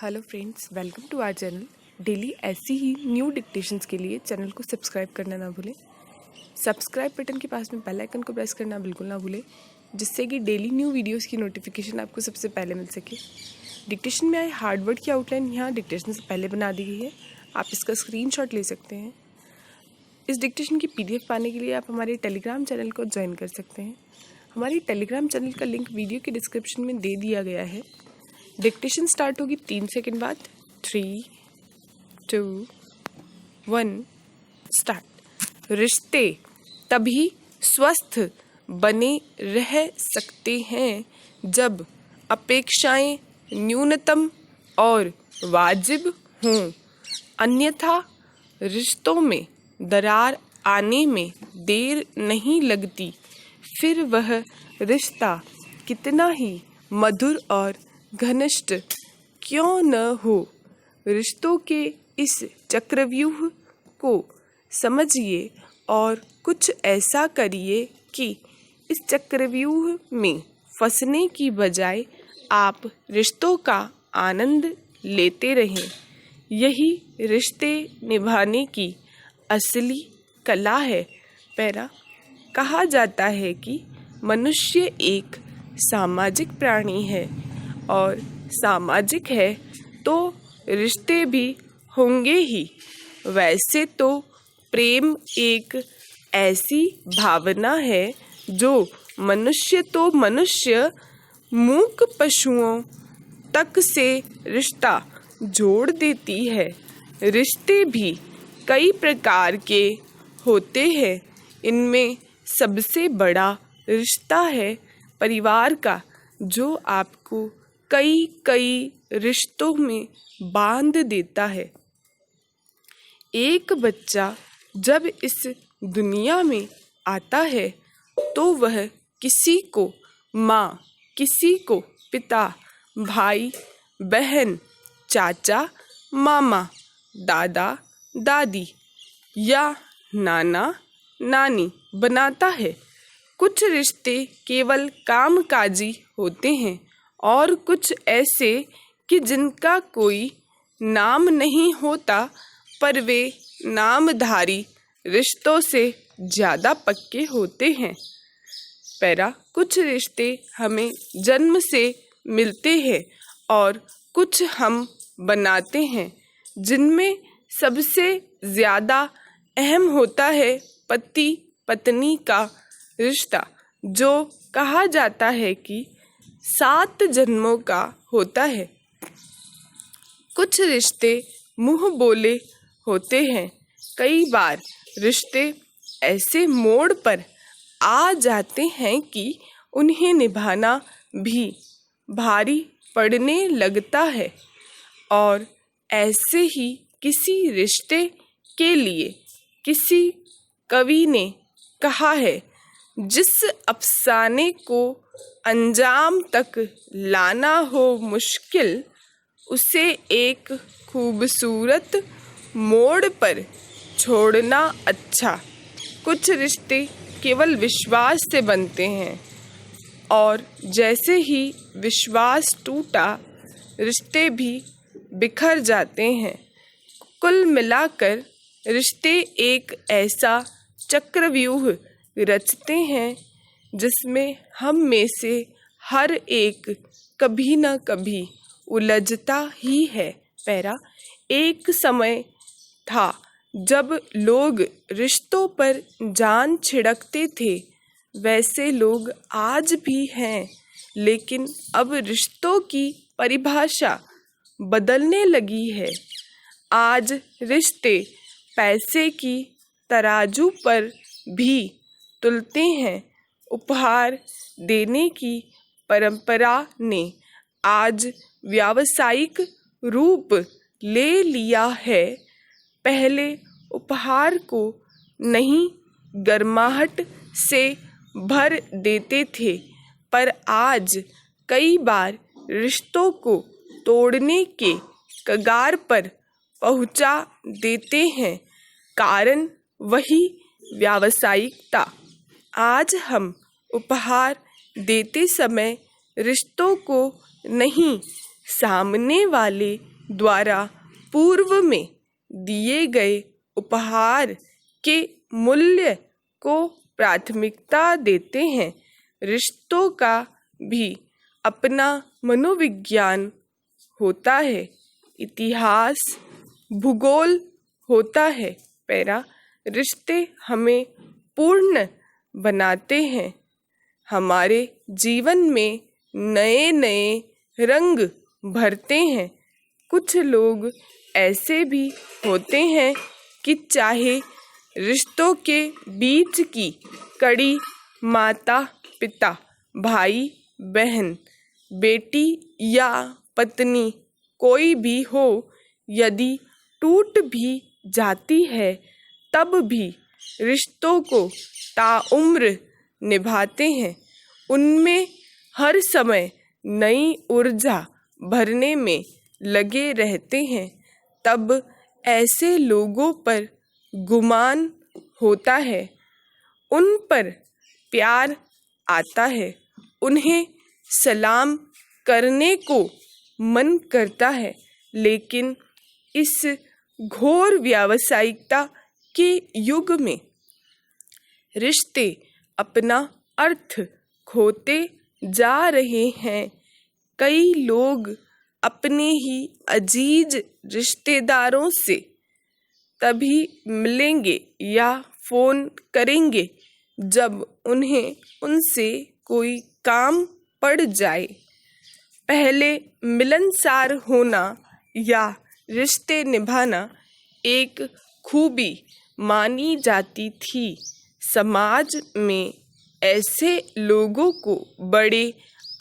Hello friends, welcome to our channel. Daily ऐसी ही new dictations के लिए चैनल को सब्सक्राइब करना ना भूलें। सब्सक्राइब बटन के पास में बेल आइकन को प्रेस करना बिल्कुल ना भूलें, जिससे कि डेली न्यू वीडियोस की नोटिफिकेशन आपको सबसे पहले मिल सके। डिक्टेशन में आए हार्ड वर्ड की आउटलाइन यहाँ डिक्टेशन से पहले बना दी गई है, आप इसका स्क्रीनशॉट ले सकते हैं। इस डिक्टेशन की PDF पाने के लिए आप हमारे टेलीग्राम चैनल को ज्वाइन कर सकते हैं। हमारी टेलीग्राम चैनल का लिंक वीडियो के डिस्क्रिप्शन में दे दिया गया है। डिक्टेशन स्टार्ट होगी 3 सेकंड बाद। 3, 2, 1 स्टार्ट। रिश्ते तभी स्वस्थ बने रह सकते हैं जब अपेक्षाएं न्यूनतम और वाजिब हों, अन्यथा रिश्तों में दरार आने में देर नहीं लगती। फिर वह रिश्ता कितना ही मधुर और घनिष्ठ क्यों न हो। रिश्तों के इस चक्रव्यूह को समझिए और कुछ ऐसा करिए कि इस चक्रव्यूह में फंसने की बजाय आप रिश्तों का आनंद लेते रहें। यही रिश्ते निभाने की असली कला है। पैरा कहा जाता है कि मनुष्य एक सामाजिक प्राणी है और सामाजिक है तो रिश्ते भी होंगे ही। वैसे तो प्रेम एक ऐसी भावना है जो मनुष्य मूक पशुओं तक से रिश्ता जोड़ देती है। रिश्ते भी कई प्रकार के होते हैं। इनमें सबसे बड़ा रिश्ता है परिवार का, जो आपको कई रिश्तों में बांध देता है। एक बच्चा जब इस दुनिया में आता है तो वह किसी को माँ, किसी को पिता, भाई बहन, चाचा मामा, दादा दादी या नाना नानी बनाता है। कुछ रिश्ते केवल कामकाजी होते हैं और कुछ ऐसे कि जिनका कोई नाम नहीं होता, पर वे नामधारी रिश्तों से ज़्यादा पक्के होते हैं। पैरा कुछ रिश्ते हमें जन्म से मिलते हैं और कुछ हम बनाते हैं, जिनमें सबसे ज़्यादा अहम होता है पति पत्नी का रिश्ता, जो कहा जाता है कि 7 जन्मों का होता है। कुछ रिश्ते मुंह बोले होते हैं। कई बार रिश्ते ऐसे मोड़ पर आ जाते हैं कि उन्हें निभाना भी भारी पड़ने लगता है। और ऐसे ही किसी रिश्ते के लिए किसी कवि ने कहा है, जिस अफसाने को अंजाम तक लाना हो मुश्किल, उसे एक खूबसूरत मोड़ पर छोड़ना अच्छा। कुछ रिश्ते केवल विश्वास से बनते हैं और जैसे ही विश्वास टूटा, रिश्ते भी बिखर जाते हैं। कुल मिलाकर रिश्ते एक ऐसा चक्रव्यूह रचते हैं जिसमें हम में से हर एक कभी न कभी उलझता ही है। पैरा एक समय था जब लोग रिश्तों पर जान छिड़कते थे। वैसे लोग आज भी हैं, लेकिन अब रिश्तों की परिभाषा बदलने लगी है। आज रिश्ते पैसे की तराजू पर भी तुलते हैं। उपहार देने की परंपरा ने आज व्यावसायिक रूप ले लिया है। पहले उपहार को नहीं गर्माहट से भर देते थे, पर आज कई बार रिश्तों को तोड़ने के कगार पर पहुंचा देते हैं। कारण वही व्यावसायिकता। आज हम उपहार देते समय रिश्तों को नहीं, सामने वाले द्वारा पूर्व में दिए गए उपहार के मूल्य को प्राथमिकता देते हैं। रिश्तों का भी अपना मनोविज्ञान होता है, इतिहास, भूगोल होता है। पैरा, रिश्ते हमें पूर्ण बनाते हैं, हमारे जीवन में नए नए रंग भरते हैं। कुछ लोग ऐसे भी होते हैं कि चाहे रिश्तों के बीच की कड़ी माता पिता, भाई बहन, बेटी या पत्नी कोई भी हो, यदि टूट भी जाती है तब भी रिश्तों को ताउम्र निभाते हैं। उनमें हर समय नई ऊर्जा भरने में लगे रहते हैं। तब ऐसे लोगों पर गुमान होता है, उन पर प्यार आता है, उन्हें सलाम करने को मन करता है। लेकिन इस घोर व्यावसायिकता के युग में रिश्ते अपना अर्थ खोते जा रहे हैं। कई लोग अपने ही अजीज रिश्तेदारों से तभी मिलेंगे या फ़ोन करेंगे जब उन्हें उनसे कोई काम पड़ जाए। पहले मिलनसार होना या रिश्ते निभाना एक खूबी मानी जाती थी। समाज में ऐसे लोगों को बड़े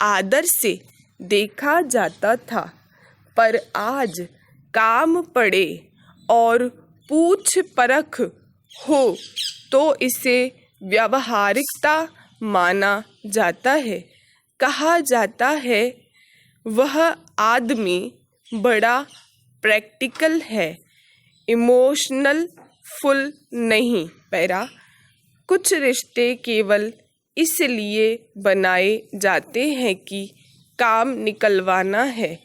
आदर से देखा जाता था, पर आज काम पड़े और पूछ परख हो तो इसे व्यावहारिकता माना जाता है। कहा जाता है वह आदमी बड़ा प्रैक्टिकल है, इमोशनल फुल नहीं। पैरा, कुछ रिश्ते केवल इसलिए बनाए जाते हैं कि काम निकलवाना है।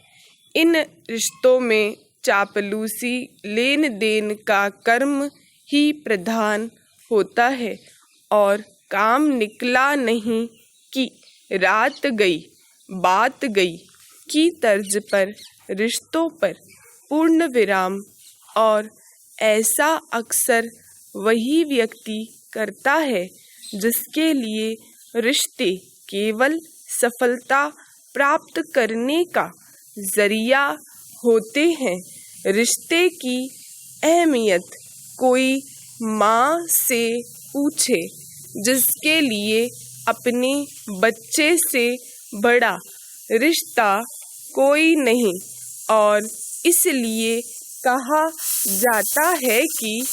इन रिश्तों में चापलूसी, लेन देन का कर्म ही प्रधान होता है और काम निकला नहीं कि रात गई बात गई की तर्ज पर रिश्तों पर पूर्ण विराम। और ऐसा अक्सर वही व्यक्ति करता है जिसके लिए रिश्ते केवल सफलता प्राप्त करने का जरिया होते हैं। रिश्ते की अहमियत कोई माँ से पूछे जिसके लिए अपने बच्चे से बड़ा रिश्ता कोई नहीं, और इसलिए कहा जाता है कि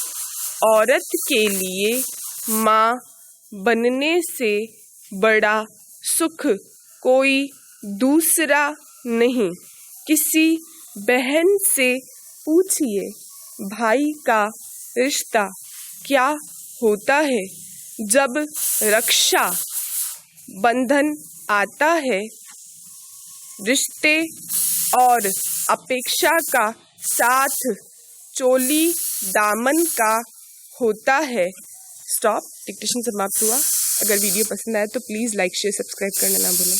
औरत के लिए माँ बनने से बड़ा सुख कोई दूसरा नहीं। किसी बहन से पूछिए भाई का रिश्ता क्या होता है। जब रक्षा बंधन आता है, रिश्ते और अपेक्षा का साथ चोली दामन का होता है। स्टॉप। डिक्टेशन समाप्त हुआ। अगर वीडियो पसंद आए तो प्लीज़ लाइक शेयर सब्सक्राइब करना ना भूलें।